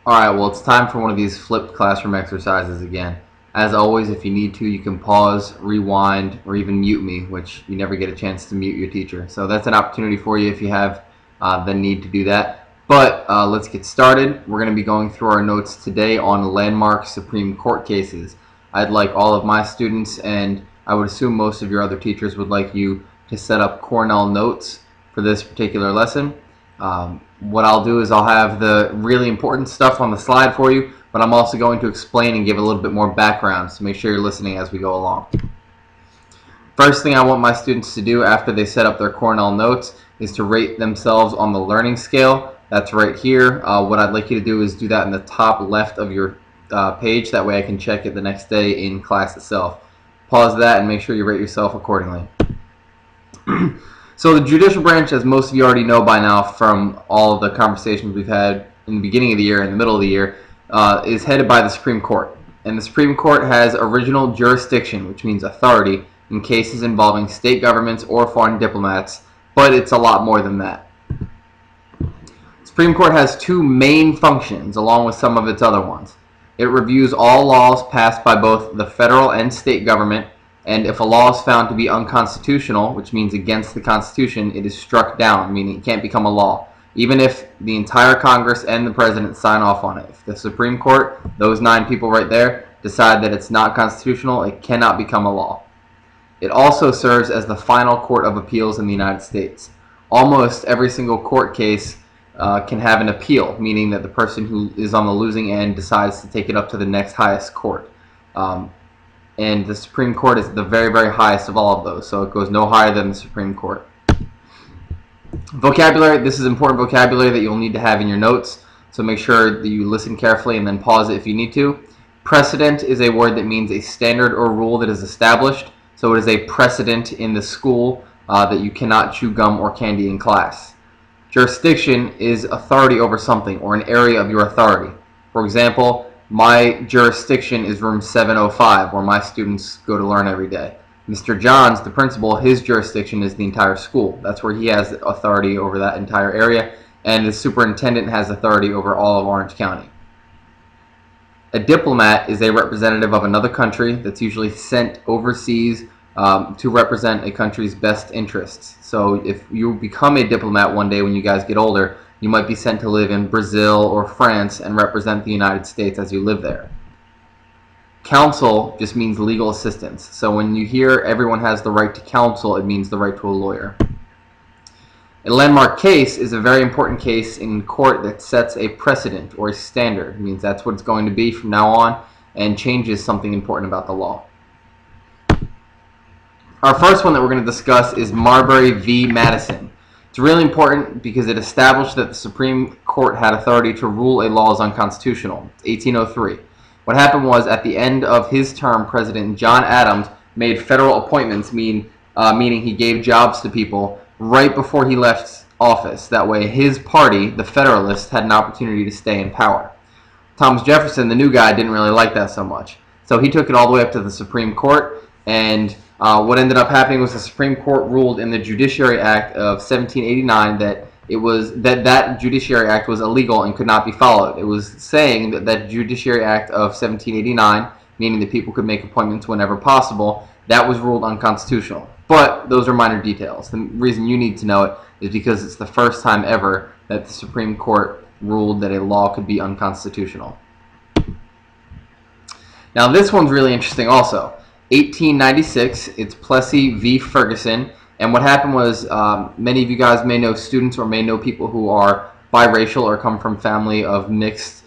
Alright, well, it's time for one of these flipped classroom exercises again. As always, if you need to, you can pause, rewind, or even mute me, which you never get a chance to mute your teacher. So that's an opportunity for you if you have the need to do that. But let's get started. We're going to be going through our notes today on landmark Supreme Court cases. I'd like all of my students, and I would assume most of your other teachers would like you to set up Cornell notes for this particular lesson. What I'll do is I'll have the really important stuff on the slide for you, but I'm also going to explain and give a little bit more background, so make sure you're listening as we go along. First thing I want my students to do after they set up their Cornell notes is to rate themselves on the learning scale. That's right here. What I'd like you to do is do that in the top left of your page. That way I can check it the next day in class itself. Pause that and make sure you rate yourself accordingly. So the judicial branch, as most of you already know by now from all of the conversations we've had in the beginning of the year and the middle of the year, is headed by the Supreme Court. And the Supreme Court has original jurisdiction, which means authority, in cases involving state governments or foreign diplomats, but it's a lot more than that. The Supreme Court has two main functions, along with some of its other ones. It reviews all laws passed by both the federal and state government, and if a law is found to be unconstitutional, which means against the Constitution, it is struck down, meaning it can't become a law, even if the entire Congress and the President sign off on it. If the Supreme Court, those 9 people right there, decide that it's not constitutional, it cannot become a law. It also serves as the final court of appeals in the United States. Almost every single court case can have an appeal, meaning that the person who is on the losing end decides to take it up to the next highest court. And the Supreme Court is the very, very highest of all of those, so it goes no higher than the Supreme Court. Vocabulary, this is important vocabulary that you'll need to have in your notes, so make sure that you listen carefully and then pause it if you need to. Precedent is a word that means a standard or rule that is established, so it is a precedent in the school that you cannot chew gum or candy in class. Jurisdiction is authority over something or an area of your authority. For example, my jurisdiction is room 705, where my students go to learn every day. Mr. Johns, the principal, his jurisdiction is the entire school. That's where he has authority over that entire area, and the superintendent has authority over all of Orange County. A diplomat is a representative of another country that's usually sent overseas to represent a country's best interests. So if you become a diplomat one day when you guys get older, you might be sent to live in Brazil or France and represent the United States as you live there. Counsel just means legal assistance. So when you hear everyone has the right to counsel, it means the right to a lawyer. A landmark case is a very important case in court that sets a precedent or a standard. It means that's what it's going to be from now on and changes something important about the law. Our first one that we're going to discuss is Marbury v. Madison. It's really important because it established that the Supreme Court had authority to rule a law as unconstitutional. It's 1803. What happened was, at the end of his term, President John Adams made federal appointments, meaning he gave jobs to people right before he left office. That way his party, the Federalists, had an opportunity to stay in power. Thomas Jefferson, the new guy, didn't really like that so much. So he took it all the way up to the Supreme Court, and what ended up happening was the Supreme Court ruled in the Judiciary Act of 1789 that that Judiciary Act was illegal and could not be followed. It was saying that that Judiciary Act of 1789, meaning that people could make appointments whenever possible, that was ruled unconstitutional. But those are minor details. The reason you need to know it is because it's the first time ever that the Supreme Court ruled that a law could be unconstitutional. Now this one's really interesting also. 1896, it's Plessy v. Ferguson, and what happened was, many of you guys may know students or may know people who are biracial or come from family of mixed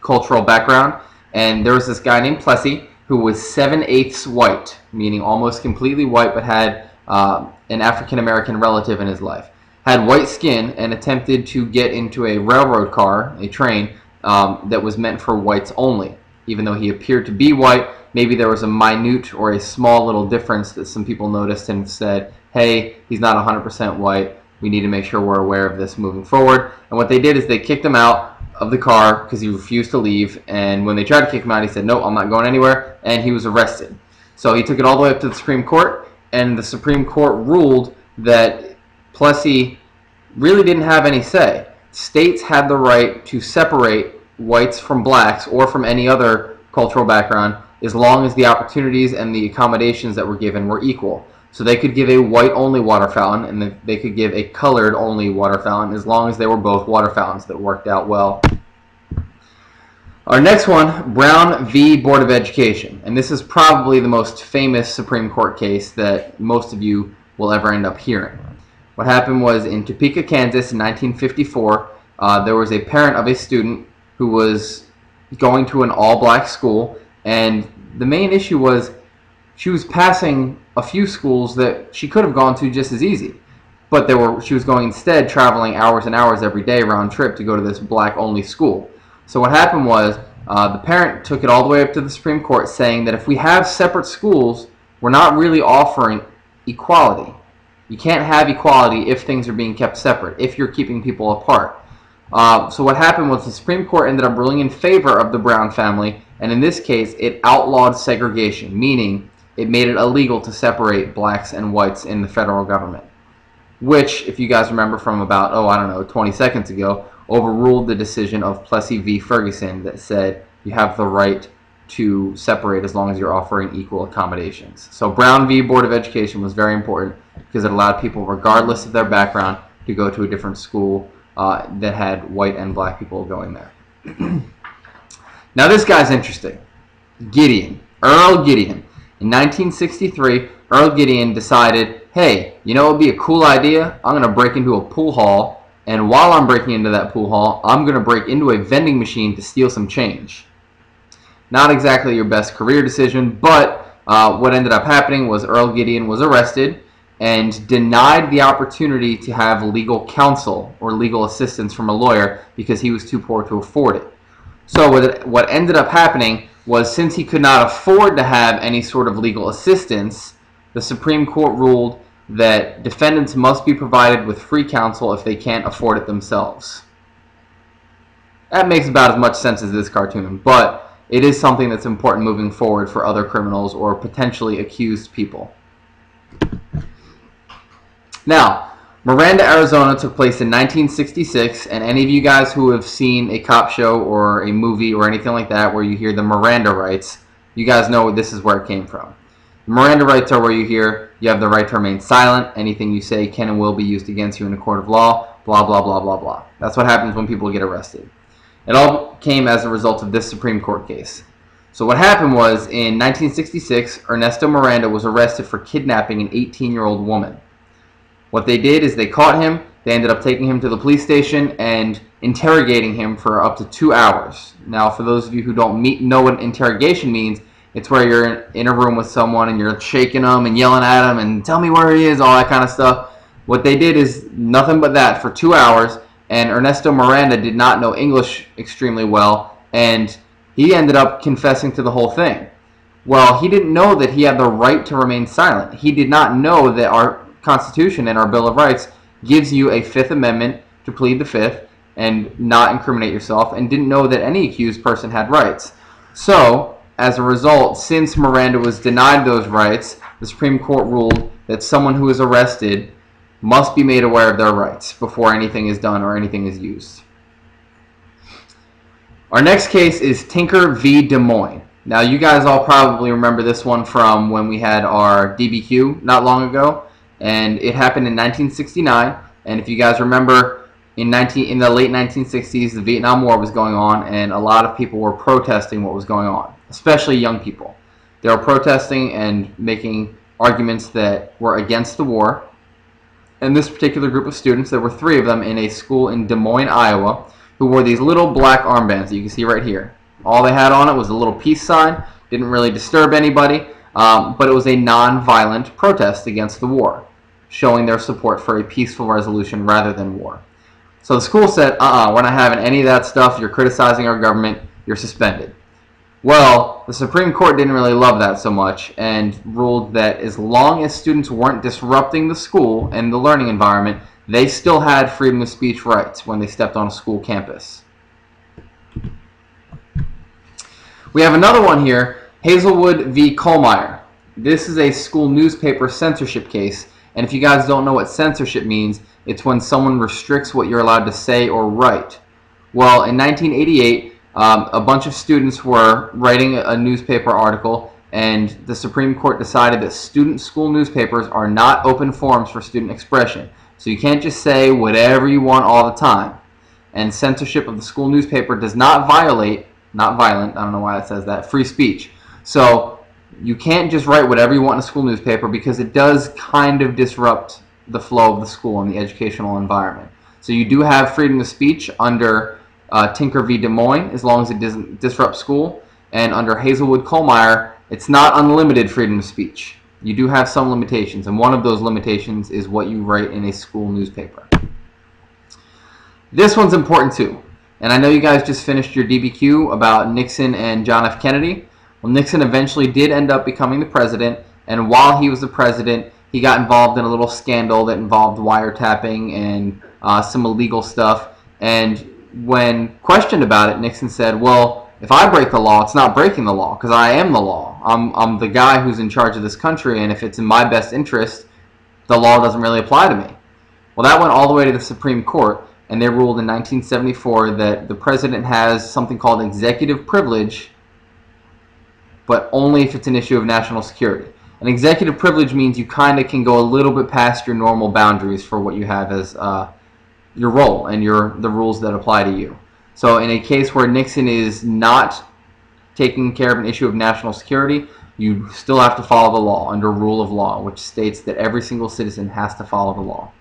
cultural background, and there was this guy named Plessy who was 7/8 white, meaning almost completely white, but had an African-American relative in his life. Had white skin and attempted to get into a railroad car, a train, that was meant for whites only. Even though he appeared to be white, maybe there was a minute or a small little difference that some people noticed and said, hey, he's not 100% white. We need to make sure we're aware of this moving forward. And what they did is they kicked him out of the car because he refused to leave. And when they tried to kick him out, he said, no, I'm not going anywhere. And he was arrested. So he took it all the way up to the Supreme Court. And the Supreme Court ruled that Plessy really didn't have any say. States had the right to separate whites from blacks or from any other cultural background, as long as the opportunities and the accommodations that were given were equal. So they could give a white-only water fountain, and they could give a colored-only water fountain, as long as they were both water fountains that worked out well. Our next one, Brown v. Board of Education. And this is probably the most famous Supreme Court case that most of you will ever end up hearing. What happened was in Topeka, Kansas in 1954, there was a parent of a student who was going to an all-black school, and the main issue was she was passing a few schools that she could have gone to just as easy, but she was going instead traveling hours and hours every day round trip to go to this black-only school. So what happened was the parent took it all the way up to the Supreme Court, saying that if we have separate schools, we're not really offering equality. You can't have equality if things are being kept separate, if you're keeping people apart. So what happened was the Supreme Court ended up ruling in favor of the Brown family, and in this case it outlawed segregation, meaning it made it illegal to separate blacks and whites in the federal government, which, if you guys remember from about, 20 seconds ago, overruled the decision of Plessy v. Ferguson that said you have the right to separate as long as you're offering equal accommodations. So Brown v. Board of Education was very important because it allowed people, regardless of their background, to go to a different school that had white and black people going there. Now this guy's interesting. Gideon, Earl Gideon. In 1963, Earl Gideon decided, hey, you know what would be a cool idea? I'm going to break into a pool hall, and while I'm breaking into that pool hall, I'm going to break into a vending machine to steal some change. Not exactly your best career decision, but what ended up happening was Earl Gideon was arrested and denied the opportunity to have legal counsel or legal assistance from a lawyer because he was too poor to afford it. So what ended up happening was, since he could not afford to have any sort of legal assistance, the Supreme Court ruled that defendants must be provided with free counsel if they can't afford it themselves. That makes about as much sense as this cartoon, but it is something that's important moving forward for other criminals or potentially accused people. Now, Miranda, Arizona took place in 1966, and any of you guys who have seen a cop show or a movie or anything like that where you hear the Miranda rights, you guys know this is where it came from. The Miranda rights are where you hear you have the right to remain silent, anything you say can and will be used against you in a court of law, blah, blah, blah, blah, blah. That's what happens when people get arrested. It all came as a result of this Supreme Court case. So what happened was, in 1966, Ernesto Miranda was arrested for kidnapping an 18-year-old woman. What they did is they caught him, they ended up taking him to the police station and interrogating him for up to 2 hours. Now, for those of you who don't know what interrogation means, it's where you're in a room with someone and you're shaking them and yelling at them and tell me where he is, all that kind of stuff. What they did is nothing but that for 2 hours, and Ernesto Miranda did not know English extremely well, and he ended up confessing to the whole thing. Well, he didn't know that he had the right to remain silent. He did not know that our Constitution and our Bill of Rights gives you a Fifth Amendment to plead the Fifth and not incriminate yourself, and didn't know that any accused person had rights. So, as a result, since Miranda was denied those rights, the Supreme Court ruled that someone who is arrested must be made aware of their rights before anything is done or anything is used. Our next case is Tinker v. Des Moines. Now, you guys all probably remember this one from when we had our DBQ not long ago, and it happened in 1969. And if you guys remember, in the late 1960s, the Vietnam War was going on, and a lot of people were protesting what was going on, especially young people. They were protesting and making arguments that were against the war. And this particular group of students, there were 3 of them in a school in Des Moines, Iowa, who wore these little black armbands that you can see right here. All they had on it was a little peace sign. Didn't really disturb anybody, but it was a non-violent protest against the war, showing their support for a peaceful resolution rather than war. So the school said, we're not having any of that stuff. You're criticizing our government. You're suspended. Well, the Supreme Court didn't really love that so much and ruled that as long as students weren't disrupting the school and the learning environment, they still had freedom of speech rights when they stepped on a school campus. We have another one here, Hazelwood v. Kohlmeyer. This is a school newspaper censorship case, and if you guys don't know what censorship means, it's when someone restricts what you're allowed to say or write. Well, in 1988, A bunch of students were writing a newspaper article, and the Supreme Court decided that student school newspapers are not open forums for student expression. So you can't just say whatever you want all the time. And censorship of the school newspaper does not violate, not violent, I don't know why it says that, free speech. So you can't just write whatever you want in a school newspaper, because it does kind of disrupt the flow of the school and the educational environment. So you do have freedom of speech under Tinker v. Des Moines, as long as it doesn't disrupt school. And under Hazelwood-Kohlmeyer, it's not unlimited freedom of speech. You do have some limitations, and one of those limitations is what you write in a school newspaper. This one's important too. And I know you guys just finished your DBQ about Nixon and John F. Kennedy. Well, Nixon eventually did end up becoming the president, and while he was the president, he got involved in a little scandal that involved wiretapping and some illegal stuff. And when questioned about it, Nixon said, well, if I break the law, it's not breaking the law, because I am the law. I'm the guy who's in charge of this country, and if it's in my best interest, the law doesn't really apply to me. Well, that went all the way to the Supreme Court, and they ruled in 1974 that the president has something called executive privilege, but only if it's an issue of national security. And executive privilege means you kind of can go a little bit past your normal boundaries for what you have as your role and the rules that apply to you. So in a case where Nixon is not taking care of an issue of national security, you still have to follow the law under rule of law, which states that every single citizen has to follow the law.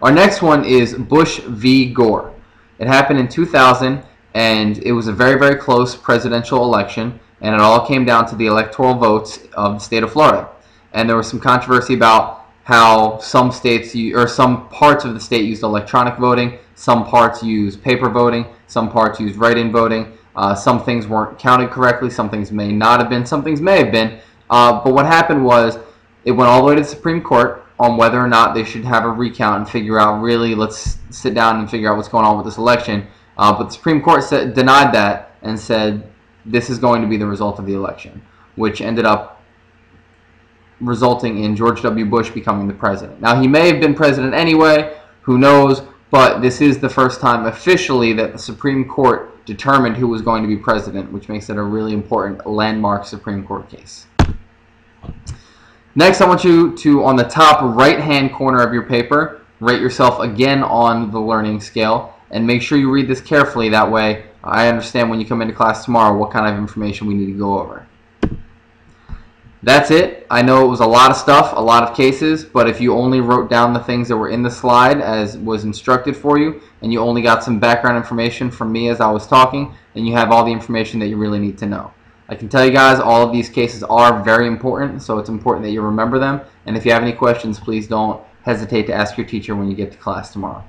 Our next one is Bush v. Gore. It happened in 2000, and it was a very, very close presidential election, and it all came down to the electoral votes of the state of Florida. And there was some controversy about how some states, or some parts of the state used electronic voting, some parts used paper voting, some parts used write-in voting. Some things weren't counted correctly, some things may not have been, some things may have been. But what happened was it went all the way to the Supreme Court on whether or not they should have a recount and figure out, really, let's sit down and figure out what's going on with this election. But the Supreme Court denied that and said this is going to be the result of the election, which ended up resulting in George W. Bush becoming the president. Now, he may have been president anyway, who knows, but this is the first time officially that the Supreme Court determined who was going to be president, which makes it a really important landmark Supreme Court case. Next, I want you to, on the top right-hand corner of your paper, rate yourself again on the learning scale, and make sure you read this carefully. That way, I understand when you come into class tomorrow what kind of information we need to go over. That's it. I know it was a lot of stuff, a lot of cases, but if you only wrote down the things that were in the slide as was instructed for you, and you only got some background information from me as I was talking, then you have all the information that you really need to know. I can tell you guys all of these cases are very important, so it's important that you remember them. And if you have any questions, please don't hesitate to ask your teacher when you get to class tomorrow.